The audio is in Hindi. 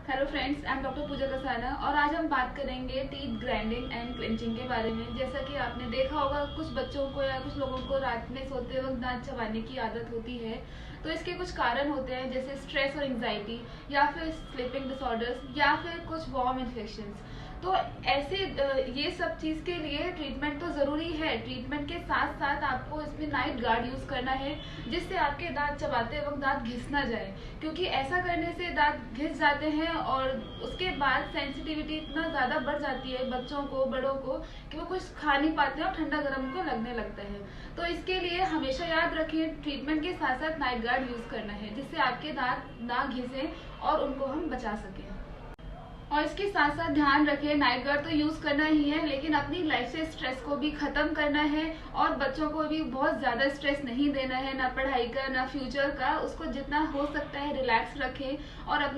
Hello friends, I am doctor Pooja Kasana और आज हम बात करेंगे टीथ ग्राइंडिंग एंड क्लेंचिंग के बारे में। जैसा कि आपने देखा होगा, कुछ बच्चों को या कुछ लोगों को रात में सोते वक्त दांत चबाने की आदत होती है। तो इसके कुछ कारण होते हैं, जैसे स्ट्रेस और एंजाइटी, या फिर स्लीपिंग डिसऑर्डर्स, या फिर कुछ वॉर्म इन्फेक्शंस। तो ऐसे ये सब चीज़ के लिए ट्रीटमेंट तो ज़रूरी है। ट्रीटमेंट के साथ साथ आपको इसमें नाइट गार्ड यूज़ करना है, जिससे आपके दांत चबाते वक्त दांत घिस ना जाए, क्योंकि ऐसा करने से दांत घिस जाते हैं और उसके बाद सेंसिटिविटी इतना ज़्यादा बढ़ जाती है बच्चों को, बड़ों को, कि वो कुछ खा नहीं पाते हैं और ठंडा गर्म उनको लगने लगता है। तो इसके लिए हमेशा याद रखें, ट्रीटमेंट के साथ साथ नाइट गार्ड यूज़ करना है, जिससे आपके दांत ना घिसें और उनको हम बचा सकें। और इसके साथ साथ ध्यान रखें, नाइट गार्ड तो यूज़ करना ही है, लेकिन अपनी लाइफ से स्ट्रेस को भी ख़त्म करना है और बच्चों को भी बहुत ज़्यादा स्ट्रेस नहीं देना है, ना पढ़ाई का ना फ्यूचर का। उसको जितना हो सकता है रिलैक्स रखें और अपनी